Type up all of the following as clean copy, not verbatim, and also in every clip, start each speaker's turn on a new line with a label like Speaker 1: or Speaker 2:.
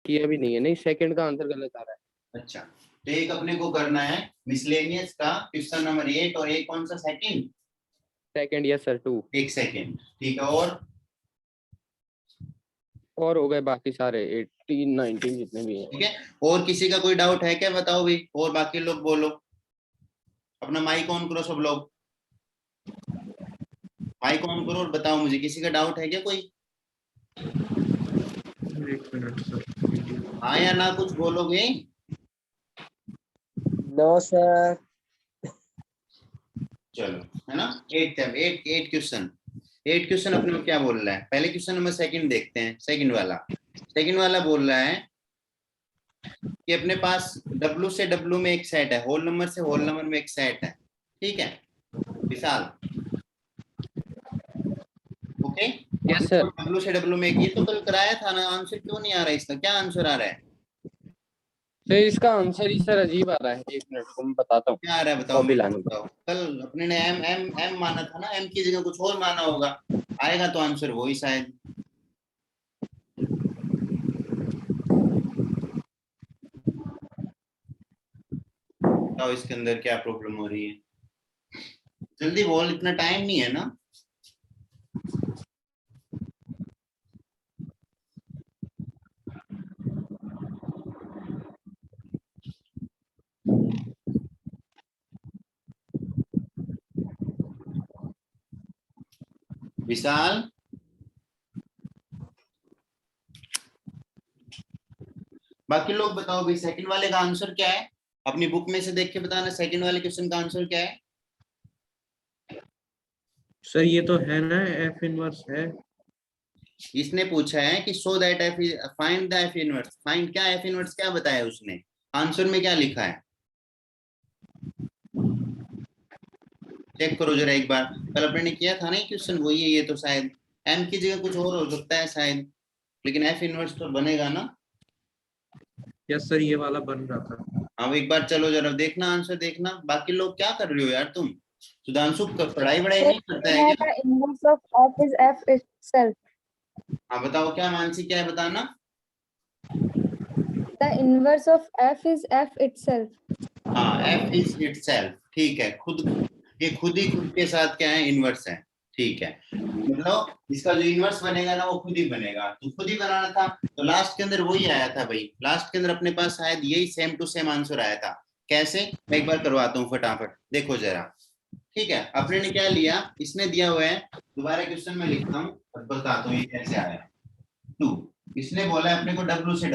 Speaker 1: किया भी नहीं है, नहीं सेकंड का आंसर गलत आ रहा है।
Speaker 2: अच्छा, तो एक अपने को करना है मिसलेनियस का क्वेश्चन नंबर 8 और एक कौन सा सेकंड?
Speaker 1: Second, yes sir 2।
Speaker 2: एक सेकंड, ठीक है।
Speaker 1: और हो गए बाकी सारे 18 19 जितने भी हैं।
Speaker 2: ठीक है, और किसी का कोई डाउट है क्या? बताओ भाई, और बाकी लोग बोलो, अपना माइक ऑन करो सब लोग, माइक ऑन करो और बताओ मुझे, किसी का डाउट है क्या कोई?
Speaker 3: एक मिनट सर।
Speaker 2: हाँ या ना कुछ बोलोगे?
Speaker 4: No sir.
Speaker 2: चलो, है ना। 8 क्वेश्चन अपने को क्या बोल रहा है? पहले क्वेश्चन नंबर सेकंड देखते हैं। सेकंड वाला बोल रहा है कि अपने पास W से W में एक सेट है, होल नंबर से होल नंबर में एक सेट है, ठीक है Vishal? Okay,
Speaker 1: yes sir.
Speaker 2: W से W में एक, ये तो कल कराया था ना, आंसर क्यों नहीं आ रहा है इसका? क्या आंसर आ रहा है?
Speaker 1: सर इसका आंसर ही सर अजीब आ रहा है, एक मिनट को मैं बताता हूँ।
Speaker 2: क्या आ रहा है बताओ
Speaker 1: कॉपी
Speaker 2: मेरे को,
Speaker 1: लाने
Speaker 2: बताओ। कल अपने ने एम एम एम माना था ना, एम की जगह कुछ और माना होगा, आएगा तो आंसर वही शायद। बताओ इसके अंदर क्या प्रॉब्लम हो रही है, जल्दी बोल, इतना टाइम नहीं है ना। विशाल, बाकी लोग बताओ भाई, सेकंड वाले का आंसर क्या है? अपनी बुक में से देख के बताना, सेकंड वाले क्वेश्चन का आंसर क्या है?
Speaker 3: सर ये तो है ना, एफ इनवर्स है।
Speaker 2: इसने पूछा है कि so that F, find the F inverse, find क्या एफ इनवर्स क्या बताया उसने, आंसर में क्या लिखा है? चेक करो जरा एक बार, कल अपने ने किया था ना क्वेश्चन, वही है ये तो शायद। एम की जगह कुछ और हो सकता है शायद, लेकिन एफ इनवर्स तो बनेगा ना।
Speaker 3: यस सर, ये वाला बन रहा था।
Speaker 2: हाँ एक बार चलो जरा देखना, आंसर देखना। बाकी लोग क्या कर रहे हो यार तुम? सुधांशु पढ़ाई वढ़ाई नहीं करता है क्या?
Speaker 5: Inverse of f is f itself.
Speaker 2: हाँ बताओ, क्या मानसी, क्या है बताना?
Speaker 5: The inverse of f is f itself.
Speaker 2: हाँ, एफ इज इटसेल्फ, ठीक है, खुद, ये खुद ही खुद के साथ क्या है, इनवर्स है, ठीक है। मतलब इसका जो इनवर्स बनेगा ना वो खुद ही बनेगा, तो खुद ही बनाना था, तो लास्ट के अंदर वही आया था भाई, लास्ट के अंदर अपने पास शायद यही सेम टू सेम आंसर आया था। कैसे, मैं एक बार करवाता हूँ फटाफट, देखो जरा। ठीक है, अपने ने क्या लिया, इसने दिया हुआ है, दोबारा क्वेश्चन में लिखता हूँ और बताता हूँ ये कैसे आया। 2, इसने बोला है अपने को W से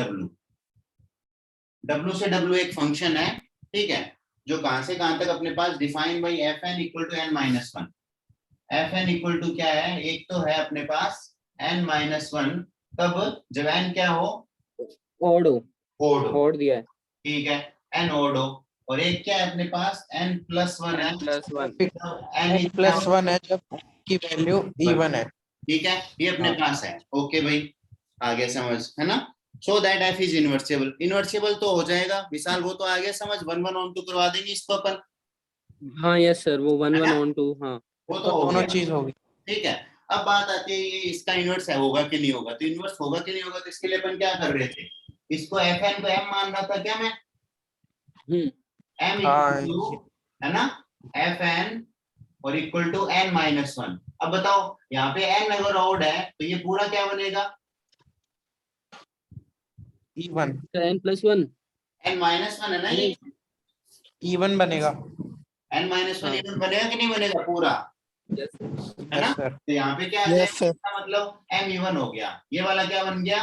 Speaker 2: W एक फंक्शन है, ठीक है, जो कहां से कहां तक अपने पास define by f n equal to N minus one. F n equal to क्या है, एक तो है अपने पास एन माइनस वन, तब जब एन क्या हो,
Speaker 1: ओड हो,
Speaker 2: ओड हो,
Speaker 1: ओड दिया है।
Speaker 2: ठीक है, एन ओड हो, और एक क्या है अपने पास एन प्लस वन है,
Speaker 1: +1
Speaker 2: एन
Speaker 3: प्लस वन है जब की वैल्यू इवन है।
Speaker 2: ठीक है, ये अपने पास है। ओके भाई, आगे समझ, है ना। सो दैट एफ इज इनवर्सिबल, इनवर्सिबल तो हो जाएगा विशाल, वो तो आगे समझ, 1 1 ऑन 2 करवा देंगे इसको अपन,
Speaker 1: हाँ यस सर, वो 1 1 ऑन 2, हाँ
Speaker 2: वो तो हो
Speaker 3: दोनों
Speaker 2: गया,
Speaker 3: चीज होगी।
Speaker 2: ठीक है। अब बात आती है ये इसका इनवर्स है, होगा कि नहीं होगा, तो इनवर्स होगा कि नहीं होगा, तो इसके लिए अपन क्या कर रहे थे, इसको एफ एन को एम मान रहा था क्या मैं, एम इक्वल टू, है ना, एफ एन और equal to N minus one. अब बताओ यहाँ पे एन अगर ऑड है तो ये पूरा क्या बनेगा,
Speaker 3: even,
Speaker 1: n+1
Speaker 2: N minus one है ना ये,
Speaker 3: इवन बनेगा।
Speaker 2: एन माइनस वन इवन बनेगा कि नहीं बनेगा पूरा, है ना।
Speaker 3: Yes sir.
Speaker 2: तो यहाँ पे क्या आ
Speaker 4: यस
Speaker 2: जाएगा,
Speaker 4: सर।
Speaker 2: इसका मतलब एम इवन हो गया, ये वाला क्या बन गया,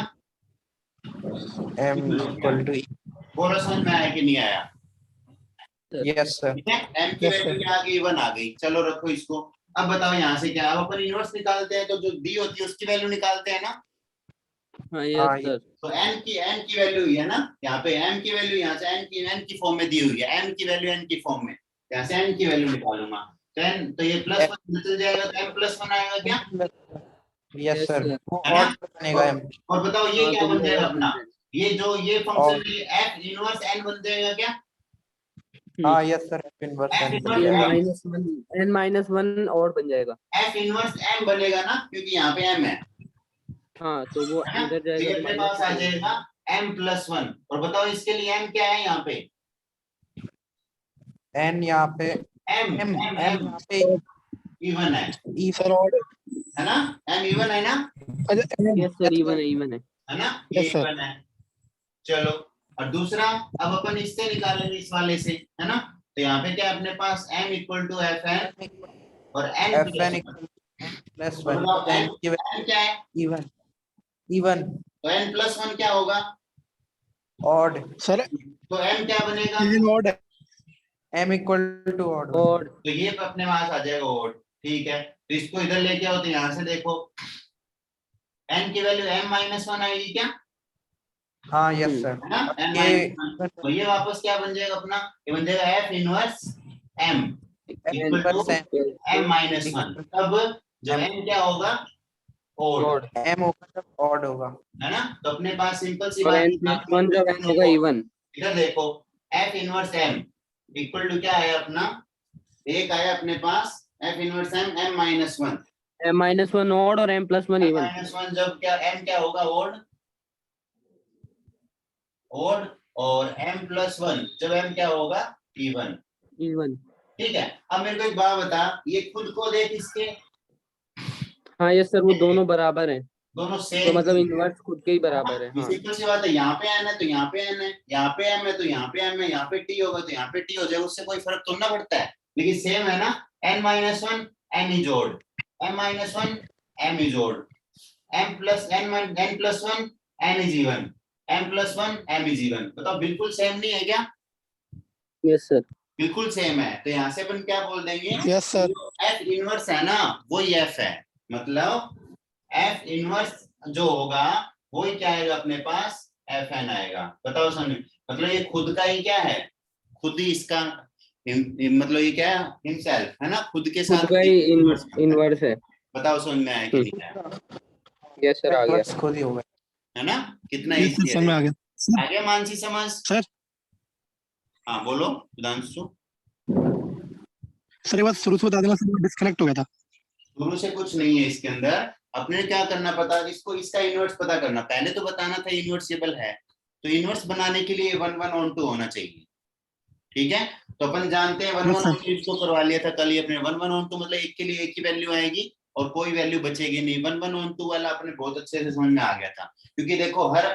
Speaker 3: एम इक्वल टू,
Speaker 2: बोलो समझ में आया कि नहीं आया?
Speaker 3: Yes sir.
Speaker 2: ठीक है, एम की वैल्यू क्या आ गई, 1 आ गई। चलो रखो इसको। अब बताओ यहाँ से क्या, अब अपन इनवर्स निकालते हैं, तो जो दी होती है उसकी वैल्यू निकालते हैं ना।
Speaker 1: हाँ यस सर।
Speaker 2: तो n की वैल्यू हुई है ना, यहाँ पे m की वैल्यू, यहाँ से n की फॉर्म में दी हुई है, m की वैल्यू n की फॉर्म में, यहाँ से n की वैल्यू निकालूंगा, तो n, तो ये +1 निकल जाएगा, तो m+1 आएगा क्या,
Speaker 3: यस सर, वो
Speaker 2: है ना।
Speaker 3: और बनेगा एम।
Speaker 2: और बताओ ये
Speaker 1: हाँ
Speaker 2: क्या
Speaker 1: तो
Speaker 2: बन
Speaker 1: वो
Speaker 2: जाएगा
Speaker 1: और बन
Speaker 2: अपना,
Speaker 1: जाएगा।
Speaker 2: ये जो ये फंक्शन है f इनवर्स n बन जाएगा क्या,
Speaker 3: हाँ yes sir, F inverse
Speaker 2: f
Speaker 3: N बन
Speaker 2: इनवर्स
Speaker 1: ये
Speaker 3: जाएगा।
Speaker 1: -1 और बन जाएगा।
Speaker 2: f इनवर्स m बनेगा ना, क्योंकि यहाँ पे m है
Speaker 1: हाँ तो वो
Speaker 2: ना,
Speaker 1: इधर
Speaker 2: तो
Speaker 1: जाएगा
Speaker 2: ये
Speaker 1: तो
Speaker 2: अपने
Speaker 1: माइनस
Speaker 2: पास
Speaker 1: में
Speaker 2: आ
Speaker 1: चला
Speaker 2: जाएगा
Speaker 1: जाएगा।
Speaker 2: m+1 और बताओ इसके लिए m क्या है यहाँ पे?
Speaker 3: n यहाँ पे
Speaker 2: m
Speaker 3: m
Speaker 2: m
Speaker 3: m
Speaker 2: m
Speaker 3: यहाँ पे
Speaker 2: इवन है
Speaker 3: e
Speaker 1: सर ऑड
Speaker 2: है ना? m इवन है ना?
Speaker 1: यस सर इवन है
Speaker 2: है ना? ये
Speaker 1: Yes, sir.
Speaker 2: इवन है। चलो और दूसरा अब अपन इससे निकालेंगे इस वाले से, है ना? तो यहाँ पे क्या अपने पास m इक्वल टू fn और n
Speaker 3: fn
Speaker 2: plus
Speaker 3: equal to +1
Speaker 2: बताओ
Speaker 3: तो
Speaker 2: n
Speaker 3: n की
Speaker 2: n क्या है?
Speaker 3: इवन इवन
Speaker 2: तो n+1 क्या होगा?
Speaker 3: ऑड
Speaker 1: सर
Speaker 2: तो m क्या बनेगा?
Speaker 1: ऑड है
Speaker 3: m equal to odd
Speaker 1: odd
Speaker 2: तो ये अपने पास आ जाएगा ओड। ठीक है, तो इसको इधर लेके आओ तो यहाँ से देखो n की वैल्यू m-1 आएगी क्या?
Speaker 3: हाँ यस सर
Speaker 2: है ना?
Speaker 3: ये
Speaker 2: m-1 तो ये वापस क्या बन जाएगा अपना? ये बन जाएगा f inverse m equal to m-1। तब जब m क्या होगा? ओड,
Speaker 1: ऑड
Speaker 3: m होगा तब ऑड होगा
Speaker 2: है ना? तो अपने पास सिंपल सी
Speaker 1: और
Speaker 2: बात
Speaker 1: n+1 जब n होगा इवन
Speaker 2: इधर देखो f inverse m equal to क्या आया अपना? एक आया अपने पास f inverse m m-1
Speaker 1: m-1 odd और m+1 इवन
Speaker 2: m-1 जब क्या m क्या होगा? ओड ओड और m+1 जब m क्या होगा? इवन।
Speaker 1: इवन
Speaker 2: ठीक है, अब मेरे को एक बात बता, ये खुद को देख इसके
Speaker 1: हाँ यस सर वो दोनों बराबर हैं
Speaker 2: दोनों
Speaker 1: तो
Speaker 2: सेम
Speaker 1: मतलब इनवर्स खुद के ही बराबर है हाँ
Speaker 2: सिंपल सी बात है। यहाँ पे n है तो यहाँ पे n है, यहाँ पे m है तो यहाँ पे m है, यहाँ पे t होगा तो यहाँ पे t हो जाएगा, उससे कोई फर्क तो ना पड़ता है, लेकिन सेम है ना? n-1 n is odd, m-1 m is odd, n+1 n is even, m+1 m is even. बताओ बिल्कुल सेम नहीं है क्या?
Speaker 1: यस सर
Speaker 2: बिल्कुल सेम है। तो यहाँ से अपन क्या बोल देंगे?
Speaker 1: यस सर
Speaker 2: f इनवर्स है ना वही f है, मतलब f इनवर्स जो होगा वही क्या आएगा अपने पास? fn आएगा। बताओ समझ, मतलब ये खुद का ही क्या है? खुद ही इसका मतलब ये क्या है? हिमसेल्फ है ना, खुद के
Speaker 1: खुद
Speaker 2: साथ
Speaker 1: का ही
Speaker 2: inverse करता है।
Speaker 1: इनवर्स है
Speaker 2: बताओ समझ में आया कि नहीं आया?
Speaker 1: यस सर आ गया
Speaker 3: बस खुद ही होगा
Speaker 2: है ना? कितना इजी है,
Speaker 1: आ गया
Speaker 2: आ गया मानसी समझ?
Speaker 1: सर
Speaker 2: हाँ बोलो सुधांशु।
Speaker 1: सर ये बात शुरू से बता देना सर डिस्कनेक्ट हो गया था
Speaker 2: शुरू से कुछ नहीं है इसके अंदर, अपने क्या करना पता, इसको इसका इनवर्स पता करना, पहले तो बताना था इनवर्सिबल है, तो इनवर्स बनाने के लिए 1 1 on 2 होना चाहिए। ठीक है, तो अपन जानते हैं 1 1 on 2 इसको करवा लिया था कल ही अपने। 1 1 on 2 मतलब एक के लिए एक ही वैल्यू आएगी और कोई वैल्यू बचेगी नहीं। 1 1 on 2 वाला अपने बहुत अच्छे से समझ में आ गया था, क्योंकि देखो हर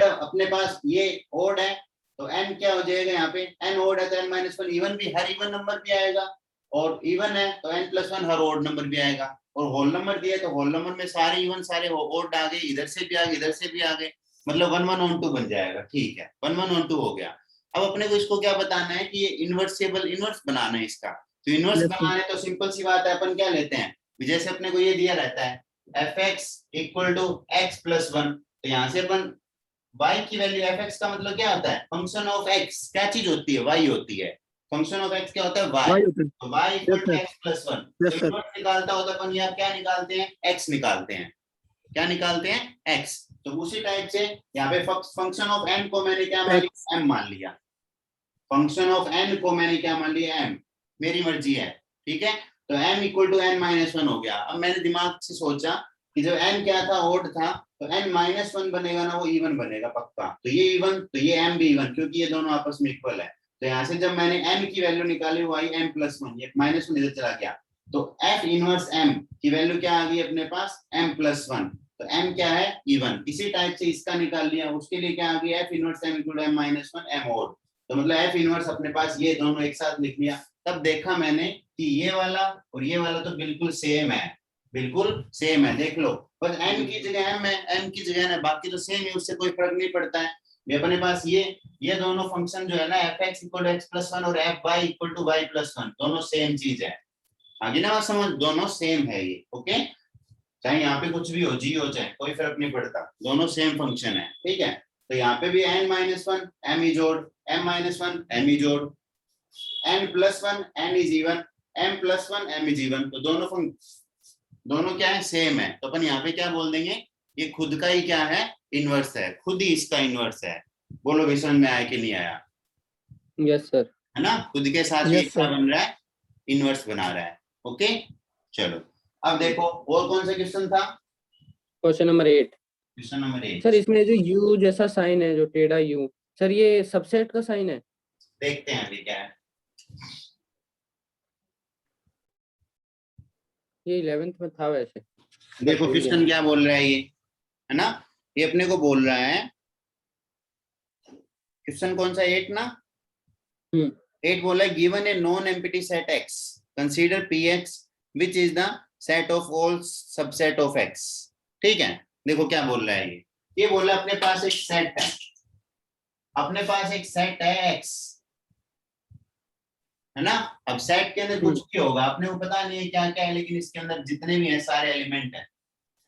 Speaker 2: अपने पास ये ओड है तो n क्या हो जाएगा? यहाँ पे n ओड है तो n-1 इवन भी, हर इवन नंबर भी आएगा, और इवन है तो n+1 हर ओड नंबर भी आएगा, और होल नंबर दिया तो होल नंबर में सारे इवन सारे ओड आ गए, इधर से भी आ गए इधर से भी आ गए, मतलब 1 1 on 2 बन जाएगा। ठीक है, 1 1 on 2 हो गया। अब अपने को इसको क्या बताना है कि ये इनवर्सिबल इनवर्स बनाना है इसका। तो इनवर्स बनाना है तो सिंपल सी बात है, अपन क्या लेते हैं, जैसे अपने को ये दिया रहता है fx इक्वल टू x+1, तो यहाँ से अपन y की वैल्यू fx का मतलब क्या होता है? फंक्शन ऑफ x क्या चीज होती है? y होती है। फंक्शन ऑफ x क्या होता है? y। तो y equal to x+1 inverse निकालता हो तो अपन यहाँ क्या निकालते हैं? x निकालते हैं। क्या निकालते हैं? x। तो उसी टाइप से यहाँ पे फंक्शन ऑफ n को मैंने क्या मान लिया? m मान लिया। फंक्शन ऑफ n को मैंने क्या मान लिया? m। मेरी मर्जी है, ठीक है। तो m इक्वल टू n-1 हो गया। अब मैंने दिमाग से सोचा कि जब n क्या था? ओड था, तो n-1 बनेगा ना वो इवन बनेगा पक्का। तो ये इवन तो ये m भी इवन, क्योंकि ये दोनों आपस में इक्वल है। तो यहाँ से जब मैंने m की वैल्यू निकाली y m+1, ये -1 इधर चला गया, तो f इनवर्स m की वैल्यू क्या आ गई अपने पास? m+1। तो m क्या है? इवन। इसी टाइप से इसका निकाल लिया, उसके लिए क्या आ गया? f inverse m equal to m-1 m odd. तो मतलब f इनवर्स अपने पास ये दोनों एक साथ लिख लिया। तब देखा मैंने कि ये वाला और ये वाला तो बिल्कुल सेम है, बिल्कुल सेम है। देख लो, बस n की जगह m है, m की जगह है, बाकी तो सेम है, उससे कोई फर्क नहीं पड़ता है। ये अपने पास ये दोनों फंक्शन जो है ना, fx इक्वल टू x+1 और fy इक्वल टू y+1 दोनों सेम चीज है। आगे ना बात समझ, दोनों सेम है ये। ओके, चाहे यहाँ पे कुछ भी हो, जी हो चाहे, कोई फर्क नहीं पड़ता, दोनों सेम फंक्शन है। ठीक है, तो यहाँ पे भी n-1 m ही जोड़, m-1 m ही जोड़, n+1 n is even, m+1 m is even. तो दोनों क्या है? सेम है। तो अपन यहाँ पे क्या बोल देंगे? ये खुद का ही क्या है? इनवर्स है, खुद ही इसका इनवर्स है। बोलो भी समझ में आया कि नहीं आया?
Speaker 1: यस सर
Speaker 2: है ना, खुद के साथ ये क्या बन रहा है? इनवर्स बना रहा है। ओके, चलो अब देखो और कौन सा क्वेश्चन था?
Speaker 1: Question number 8।
Speaker 2: Question number 8
Speaker 1: sir इसमें जो यू जैसा साइन है, जो टेढ़ा यू, सर ये सबसेट का साइन है?
Speaker 2: देखते हैं अभी क्या है।
Speaker 1: ये 11th में था वैसे।
Speaker 2: देखो
Speaker 1: भूल
Speaker 2: क्वेश्चन
Speaker 1: गया।
Speaker 2: क्या बोल रहा है ये, है ना, ये अपने को बोल रहा है क्वेश्चन कौन सा 8 ना, 8 बोला है given a non empty set x consider px which is the set of all subset of x। ठीक है, देखो क्या बोल रहा है ये बोल रहा है अपने पास एक सेट है, अपने पास एक सेट है x, है ना। अब सेट के अंदर कुछ भी होगा, अपने को पता नहीं है क्या क्या है, लेकिन इसके अंदर जितने भी है सारे एलिमेंट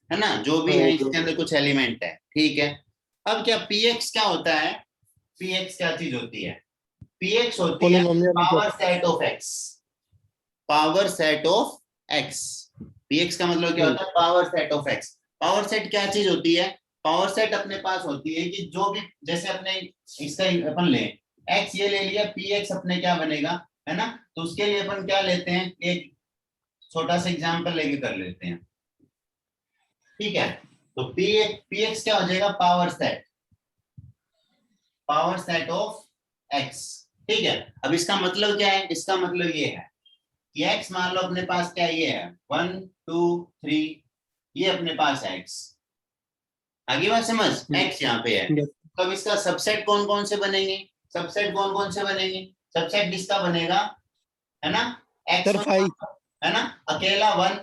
Speaker 2: है ना, जो भी है इसके अंदर कुछ एलिमेंट है, ठीक है। अब क्या px क्या होता है, px क्या चीज होती है, px होती है power set of x, power set of x। px का मतलब क्या होता है, power set of x। Power set क्या चीज होती है, पावर सेट अपने पास होती है कि जो भी, जैसे अपने इसका अपन ले x ये ले लिया, px अपने क्या बनेगा, है ना। तो उसके लिए अपन क्या लेते हैं, एक छोटा सा एग्जांपल लेके कर लेते हैं, ठीक है। तो px क्या हो जाएगा, पावर सेट ऑफ x, ठीक है। अब इसका मतलब क्या है, इसका मतलब ये है कि x मान लो अपने पास क्या ये है 1 2 3, ये अपने पास है x, आगे बात समझ, x यहाँ पे है। तो अब इसका सबसेट कौन कौन से बनेंगे, सबसेट कौन कौन से बनेंगे, सबसेट किसका बनेगा, है ना, x है ना, अकेला 1,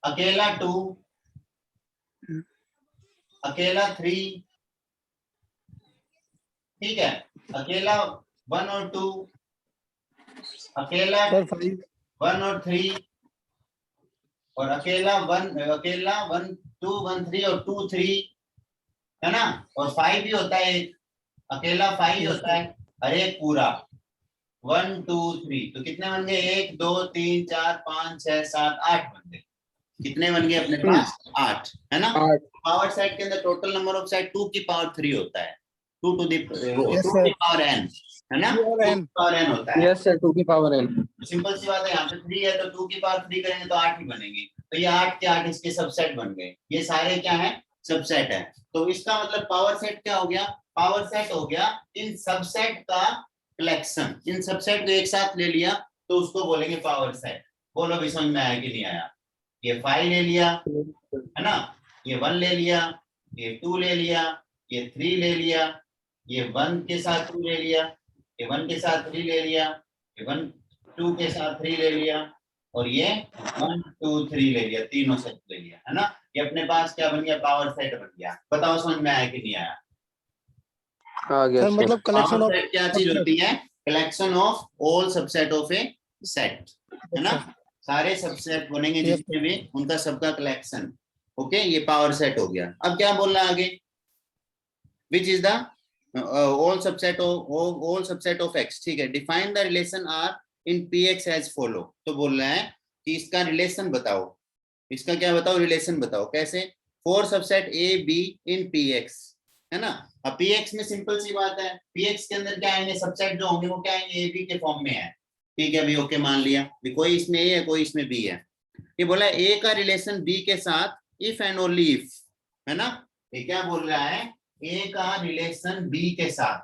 Speaker 2: अकेला 2, अकेला 3, ठीक है, अकेला 1 और 2, अकेला 1 और 3, और अकेला 1 2 1 3 और 2 3, है ना। और 5 भी होता है एक, अकेला 5 होता है, अरे पूरा 1 2 3, तो कितने बन गए, 1 2 3 4 5 6 7 8 बन गए, कितने बन गए अपने पास 8, है ना। पावर सेट के अंदर टोटल नंबर ऑफ सेट 2 की पावर 3 होता है, 2 टू दी पावर n, है ना, 2 की पावर n होता है।
Speaker 1: यस सर, 2 की पावर n।
Speaker 2: सिंपल सी बात है, यहाँ पे 3 है तो 2 की पावर 3 करेंगे तो 8 ही बनेंगे, तो ये 8 के 8 इसके सबसेट बन गए, ये सारे क्या है, सबसेट है। तो इसका मतलब पावर सेट क्या हो गया, पावर सेट हो गया इन सबसेट का कलेक्शन, इन सबसेट को एक साथ ले लिया तो उसको बोलेंगे पावर सेट। बोलो भी समझ में आया कि नहीं आया, ये 5 ले लिया, है ना, ये 1 ले लिया, ये 2 ले लिया, ये 3 ले लिया, ये 1 के साथ 2 ले लिया, ये 1 के साथ 3 ले लिया, ये 1 2 के साथ 3 ले लिया, और ये 1 2 3 ले लिया, तीनों सेट ले लिया, है ना। ये अपने पास क्या बन गया, पावर सेट बन गया। बताओ समझ में आया कि नहीं आया,
Speaker 1: आ गया सर।
Speaker 4: मतलब कलेक्शन ऑफ
Speaker 2: पावर सेट क्या चीज होती है, collection of all subset of A set, है ना, सारे सबसेट बनेंगे जितने भी, उनका सबका कलेक्शन, ओके, ये पावर सेट हो गया। अब क्या बोल रहा है आगे, which is the all subset of x, ठीक है। Define the relation r in px as follow, तो बोल रहा है कि इसका रिलेशन बताओ, इसका क्या बताओ, रिलेशन बताओ कैसे, for subset a b in px, है ना। अब px में सिंपल सी बात है, px के अंदर क्या आएंगे, सबसेट जो होंगे वो क्या आएंगे, a b के फॉर्म में है, ठीक है, अभी ओके मान लिया, कोई इसमें a है कोई इसमें b है। ये बोला a का रिलेशन b के साथ if and only if, है ना। ये क्या बोल रहा है, a का रिलेशन b के साथ,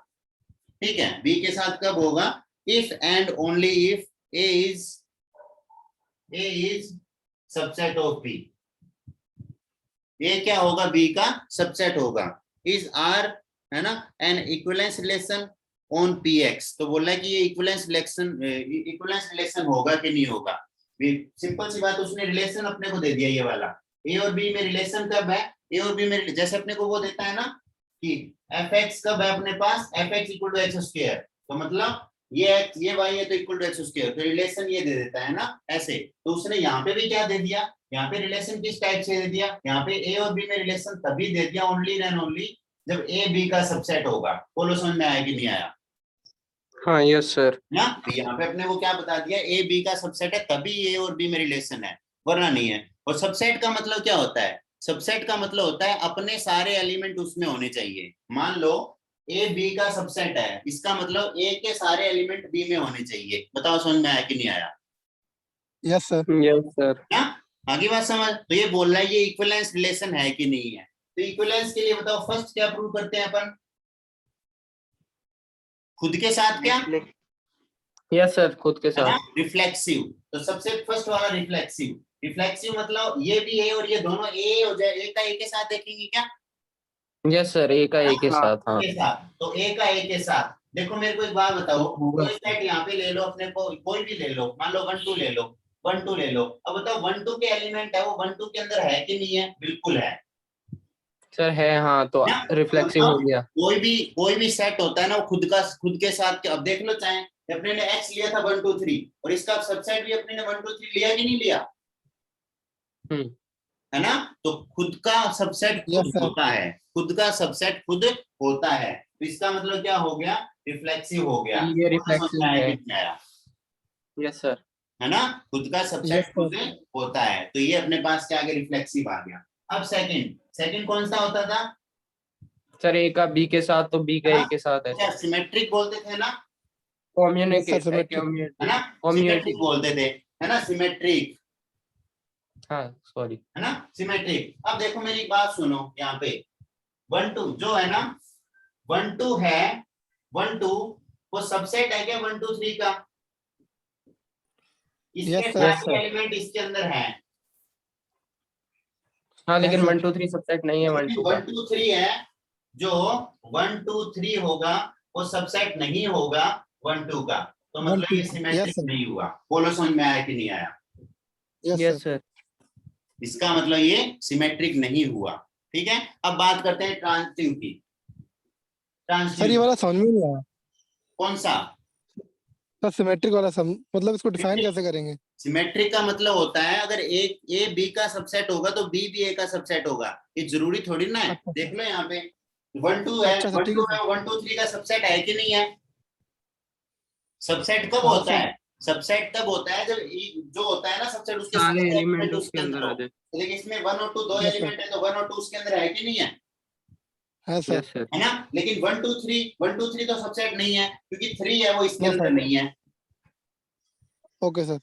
Speaker 2: ठीक है, b के साथ कब होगा, if and only if a is subset of b, a क्या होगा, b का सबसेट होगा, is r, है ना, N equivalence relation on px, तो बोल रहा है कि ये इक्विवेलेंस रिलेशन होगा कि नहीं होगा। सिंपल सी बात, उसने रिलेशन अपने को दे दिया, ये वाला a और b में रिलेशन कब है, a और b में, जैसे अपने को वो देता है ना कि fx कब है अपने पास, fx equal to x square, तो मतलब ये x ये y है तो इक्वल टू x स्क्वायर, तो रिलेशन ये दे देता है ना ऐसे। तो उसने यहाँ पे भी क्या दे दिया, यहाँ पे रिलेशन किस टाइप से दे दिया, यहाँ पे a और b में रिलेशन तभी दे दिया ओनली एंड ओनली जब a b का सबसेट होगा। बोलो समझ में आया कि नहीं आया,
Speaker 1: हाँ यस सर
Speaker 2: ना। यहाँ पे अपने को क्या बता दिया, a b का सबसेट है तभी a और b में रिलेशन है, वरना नहीं है। और सबसेट का मतलब क्या होता है, सबसेट का मतलब होता है अपने सारे एलिमेंट उसमें होने चाहिए। मान लो ए बी का सबसेट है, इसका मतलब ए के सारे एलिमेंट बी में होने चाहिए। बताओ समझ में आया कि नहीं आया,
Speaker 4: यस सर,
Speaker 1: यस सर।
Speaker 2: ना, आगे बात समझ। तो ये बोल रहा है ये इक्विवेलेंस रिलेशन है कि नहीं है, तो इक्विवेलेंस के लिए बताओ फर्स्ट क्या प्रूव करते हैं अपन, खुद के साथ क्या,
Speaker 1: यस सर, खुद के
Speaker 2: है ना,
Speaker 1: साथ।
Speaker 2: रिफ्लेक्सिव। तो सबसे फर्स्ट वाला रिफ्लेक्सिव, रिफ्लेक्सिव मतलब ये भी ए और ये दोनों ए हो जाए, ए का ए के साथ देखेंगे क्या,
Speaker 1: यस सर, ए का ए के साथ, हाँ।
Speaker 2: के साथ, तो ए का ए के साथ। देखो मेरे को एक बात बताओ,
Speaker 1: होगा।
Speaker 2: कोई सेट यहाँ पे ले लो अपने को, कोई भी ले लो, मान लो 1 2 ले लो, 1 2 ले लो, अब बताओ 1 2 के एलिमेंट है वो 1 2 के अंदर है कि नहीं है, बिल्कुल है
Speaker 1: सर है, हाँ, तो
Speaker 2: ना?
Speaker 1: रिफ्लेक्सिव हो गया।
Speaker 2: कोई भी सेट होता है ना वो खुद के साथ, अब देख लो, चाहे अपने ने x लिया था 1 2 3 और इसका सबसेट भी अपने ने 1 2 3 लिया कि नहीं लिया, है ना? तो खुद का सबसेट खुद होता है, खुद का सबसेट खुद होता है, तो इसका मतलब क्या हो गया, रिफ्लेक्सिव हो गया।
Speaker 1: ये रिफ्लेक्सिव है। Yes sir.
Speaker 2: है ना, खुद का सबसेट खुद होता है, तो ये अपने पास क्या आ गया, रिफ्लेक्सिव आ गया। अब सेकंड कौन सा होता था
Speaker 1: सर, ए का बी के साथ, तो बी का ए के साथ है।
Speaker 2: क्या सिमेट्रिक बोलते थे ना,
Speaker 1: कम्युनिकेट,
Speaker 2: है ना, सिमेट्रिक बोलते थे, है ना, सिमेट्रिक,
Speaker 1: हाँ सॉरी,
Speaker 2: है ना, सिमेट्रिक। अब देखो मेरी बात सुनो, यहाँ पे 1 2 जो है ना, 1 2 है, 1 2 वो सबसेट है क्या 1 2 3 का, इसके सारे एलिमेंट इसके अंदर हैं,
Speaker 1: हाँ, लेकिन 1 2 3 सबसेट नहीं है 1 2 का।
Speaker 2: 1 2 3 है, जो 1 2 3 होगा वो सबसेट नहीं होगा 1 2 का, तो मतलब ये सिमेट्रिक नहीं हुआ। बोलो समझ में आया कि नहीं आया?
Speaker 1: Yes sir.
Speaker 2: इसका मतलब ये सिमेट्रिक नहीं हुआ। ठीक है, अब बात करते हैं ट्रांजिटिव की।
Speaker 4: सर ये वाला समझ में नहीं आया,
Speaker 2: कौन सा?
Speaker 4: सर सिमेट्रिक वाला मतलब इसको डिफाइन कैसे करेंगे?
Speaker 2: सिमेट्रिक का मतलब होता है अगर एक ए बी का सबसेट होगा तो बी भी ए का सबसेट होगा, ये जरूरी थोड़ी ना है। देख लो यहाँ पे 1 2 है, 1 2 है, 1 2 3 का सबसेट है कि नहीं है? सबसेट कब होता है? सबसेट तब होता है जब जो होता है ना सबसेट उसके
Speaker 1: सारे एलिमेंट
Speaker 2: उसके
Speaker 1: उसके अंदर आ जाए।
Speaker 2: लेकिन इसमें 1 और 2 दो एलिमेंट है, तो 1 और 2 उसके अंदर है कि नहीं है?
Speaker 4: हाँ सर,
Speaker 2: है ना, लेकिन 1 2 3 तो सबसेट नहीं है क्योंकि 3 है वो इसके अंदर नहीं है।
Speaker 4: ओके सर,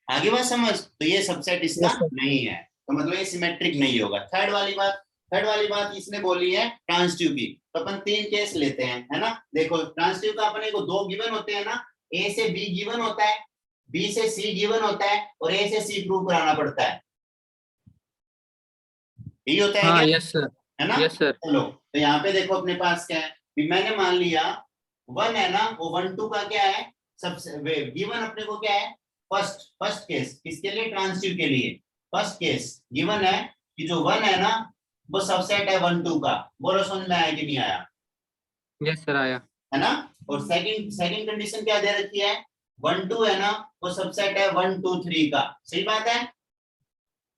Speaker 2: आगे बात समझ, तो ये सबसेट इसका नहीं है, तो मतलब ये सिमेट्रिक नहीं होगा। थर्ड वाली बात इसने बोली है ट्रांजिटिव की, तो अपन 3 केस लेते हैं, है ना। देखो ट्रांजिटिव का अपने को 2 गिवन होते हैं ना, ए से बी गिवन होता है, बी से सी गिवन होता है और ए से सी प्रूव कराना पड़ता है, यही होता है
Speaker 1: हाँ,
Speaker 2: क्या?
Speaker 1: यस सर,
Speaker 2: है ना।
Speaker 1: Yes sir.
Speaker 2: चलो तो यहाँ पे देखो अपने पास क्या है, मैंने मान लिया 1 है ना, वो 1 2 का क्या है, सबसे गिवन अपने को क्या है, फर्स्ट केस, किसके लिए, ट्रांजिटिव के लिए। फर्स्ट केस गिवन है कि जो 1 है ना वो सबसेट है 1 2 का। बोलो समझ में आया कि नहीं आया?
Speaker 1: यस सर, आया।
Speaker 2: है ना। और सेकंड कंडीशन क्या दे रखी है, 1 2 है ना वो सबसेट है 1 2 3 का। सही बात है।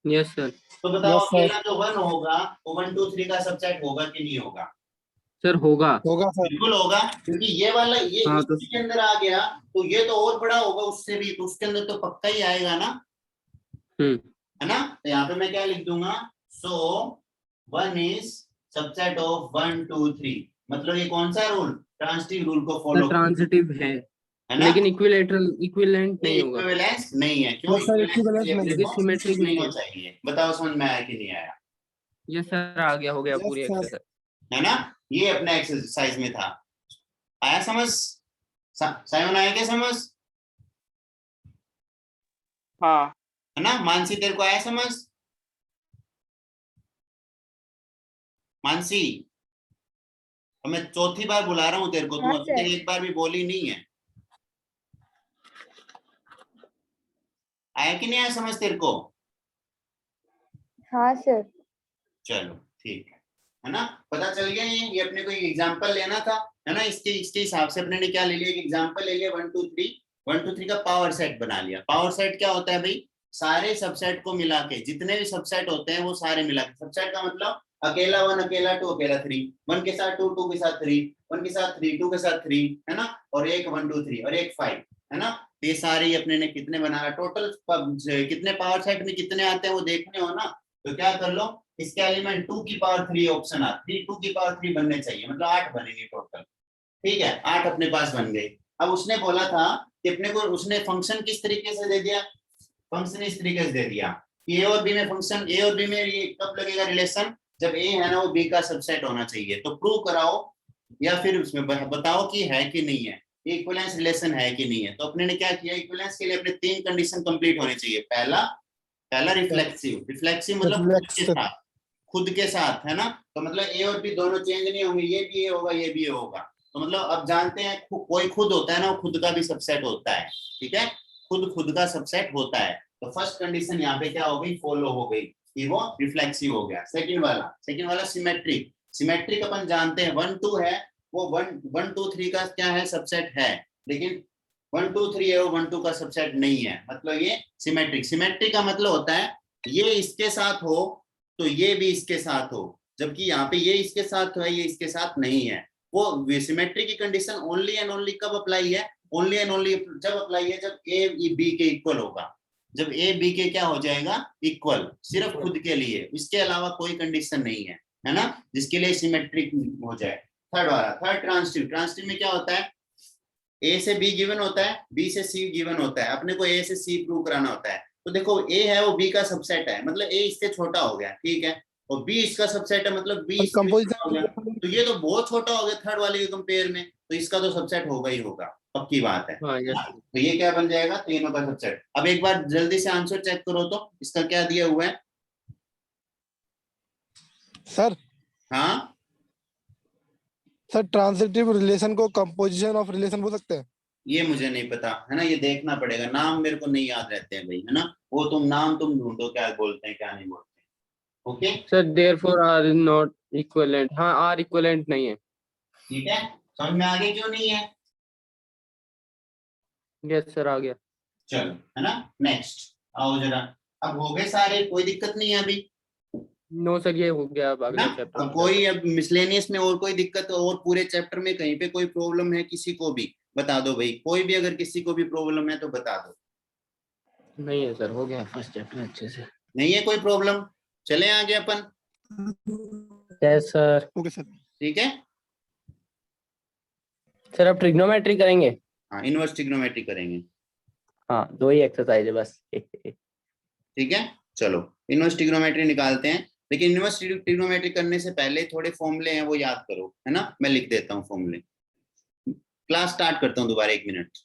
Speaker 1: Yes sir.
Speaker 2: तो बताओ अकेला जो 1 होगा वो 1 2 3 का सबसेट होगा कि नहीं होगा?
Speaker 1: सर होगा
Speaker 4: सर,
Speaker 2: बिल्कुल होगा, क्योंकि ये वाला ये
Speaker 1: हाँ, तो
Speaker 2: इसके अंदर आ गया तो ये तो और बड़ा होगा उससे भी, तो उसके अंदर तो पक्का ही आएगा ना, है ना। तो यहाँ पे मैं क्या लिख दूंगा, सो 1 इज सबसेट ऑफ 1 2 3। मतलब ये कौन सा रूल, ट्रांजिटिव रूल को फॉलो,
Speaker 1: ट्रांजिटिव है
Speaker 2: ना,
Speaker 1: लेकिन इक्विवेलेंट नहीं होगा।
Speaker 2: इक्विवेलेंस नहीं है, क्यों?
Speaker 1: लेकिन सिमेट्रिक नहीं है।
Speaker 2: चाहिए, बताओ समझ में आया कि नहीं आया?
Speaker 1: यस सर, आ गया, हो गया पूरी एक्सरसाइज।
Speaker 2: है ना, ये अपने एक्सरसाइज में था। आया समझ? साइमन आया क्या समझ?
Speaker 6: हाँ
Speaker 2: है ना। मानसी तेरे को आया समझ? मानसी, तो मैं चौथी बार बुला रहा हूँ तेरे को, तू
Speaker 5: हाँ,
Speaker 2: अभी तक एक बार भी बोली नहीं है। आया कि नहीं आया समझ तेरे को?
Speaker 5: हाँ सर।
Speaker 2: चलो ठीक है ना, पता चल गया। ये अपने को एक एग्जांपल लेना था, है ना। इसके हिसाब से अपने ने क्या ले लिया, एक एग्जांपल ले लिया 1 2 3 का पावर सेट बना लिया। पावर सेट क्या होता है भाई, सारे सबसेट को मिला के, जितने भी सबसेट होते हैं वो सारे मिला के। सबसेट का मतलब अकेला 1 अकेला 2 अकेला 3, 1 के साथ 2 2 के साथ 3, 1 के साथ 3 2 के साथ 3, है ना, और एक 1 2 3 और एक 5, है ना। ये सारे अपने ने कितने बनाया, टोटल कितने पावर सेट में कितने आते हैं वो देखने हो ना, तो क्या कर लो, इसके एलिमेंट 2 की पावर 3 ऑप्शन आ 3 2 की पावर 3 बनने चाहिए, मतलब 8 बनेंगे टोटल। ठीक है, 8 अपने पास बन गए। अब उसने बोला था कि अपने को, उसने फंक्शन किस तरीके से दे दिया, फंक्शन इस तरीके से दे दिया कि ए और बी में फंक्शन, ए और बी में ये कब लगेगा रिलेशन, जब ए है ना वो बी का सबसेट होना चाहिए। तो प्रूव कराओ या फिर उसमें बताओ कि है कि नहीं है, इक्विवेलेंस रिलेशन है कि नहीं है। तो अपने ने क्या किया, इक्विवेलेंस के लिए अपने 3 कंडीशन कंप्लीट होनी चाहिए। पहला रिफ्लेक्सिव, रिफ्लेक्सिव मतलब खुद के साथ है ना। तो मतलब ए और बी दोनों चेंज नहीं होंगे, ये भी ए होगा ये भी ए होगा। तो मतलब अब जानते हैं कोई खुद होता है ना, वो खुद का भी सबसेट होता है, ठीक है, खुद का सबसेट होता है। तो फर्स्ट कंडीशन यहाँ पे क्या हो गई, फॉलो हो गई कि वो रिफ्लेक्सिव हो गया। सेकंड वाला सिमेट्रिक, सिमेट्रिक अपन जानते हैं 1 2 है, वो 1 2 3 का क्या है, सबसेट है, लेकिन 1 2 3 है वो 1 2 का सबसेट नहीं है, मतलब ये सिमेट्रिक। सिमेट्रिक का मतलब होता है ये इसके साथ हो तो ये भी इसके साथ हो, जबकि यहाँ पे ये इसके साथ है ये इसके साथ नहीं है। वो सिमेट्री की कंडीशन ओनली एंड ओनली कब अप्लाई है, ओनली एंड ओनली जब अप्लाई है जब ए बी के इक्वल होगा, जब ए बी के क्या हो जाएगा, इक्वल, सिर्फ खुद के लिए, इसके अलावा कोई कंडीशन नहीं है ना, जिसके लिए सिमेट्रिक हो जाए। थर्ड ट्रांसिटिव, ट्रांसिटिव में क्या होता है, ए से बी गिवन होता है, बी से सी गिवन होता है, अपने को ए से सी प्रूव कराना होता है। तो देखो ए है वो बी का सबसेट है, मतलब ए इससे छोटा हो गया, ठीक है, और बी इसका सबसेट है, मतलब बी इससे छोटा हो गया। तो ये तो बहुत छोटा हो गया थर्ड वाले के कंपेयर में, तो इसका तो सबसेट होगा ही होगा, पक्की बात है। तो ये क्या बन जाएगा, तीनों का सबसेट। अब एक बार जल्दी से आंसर चेक करो तो इसका क्या दिया हुआ है
Speaker 4: सर।
Speaker 2: हाँ
Speaker 4: सर ट्रांजिटिव रिलेशन को कंपोजिशन ऑफ रिलेशन बोल सकते हैं?
Speaker 2: ये मुझे नहीं पता है ना, ये देखना पड़ेगा, नाम मेरे को नहीं याद रहते हैं भाई, है ना, वो तुम नाम तुम ढूंढो क्या बोलते हैं क्या नहीं बोलते हैं। Okay
Speaker 1: sir therefore R is not equivalent, हाँ आर इक्विवेलेंट नहीं है।
Speaker 2: ठीक है, समझ में आगे क्यों नहीं है,
Speaker 1: यस सर आ गया।
Speaker 2: चलो है ना, नेक्स्ट आओ जरा। अब हो गए सारे, कोई दिक्कत नहीं है अभी
Speaker 1: नो सर ये हो गया, अब
Speaker 2: ना।
Speaker 1: अगला चैप्टर।
Speaker 2: अब कोई अब मिसलेनियस में और कोई दिक्कत और पूरे चैप्टर में कहीं पे कोई प्रॉब्लम है किसी को भी बता दो भाई, कोई भी अगर किसी को भी प्रॉब्लम है तो बता दो।
Speaker 1: नहीं है सर, हो गया फर्स्ट चैप्टर अच्छे से।
Speaker 2: नहीं है कोई प्रॉब्लम, चले आगे अपन।
Speaker 1: Yes sir.
Speaker 4: Okay sir.
Speaker 2: ठीक है,
Speaker 1: सर अब ट्रिग्नोमेट्री करेंगे।
Speaker 2: हाँ इनवर्स ट्रिग्नोमेट्री करेंगे।
Speaker 1: हाँ 2 ही एक्सरसाइज है बस।
Speaker 2: ठीक है, चलो इनवर्स ट्रिग्नोमेट्री निकालते हैं, लेकिन इनवर्स ट्रिग्नोमेट्री करने से पहले थोड़े फॉर्मूले हैं वो याद करो, है ना, मैं लिख देता हूँ फॉर्मूले। क्लास स्टार्ट करता हूँ दोबारा 1 मिनट।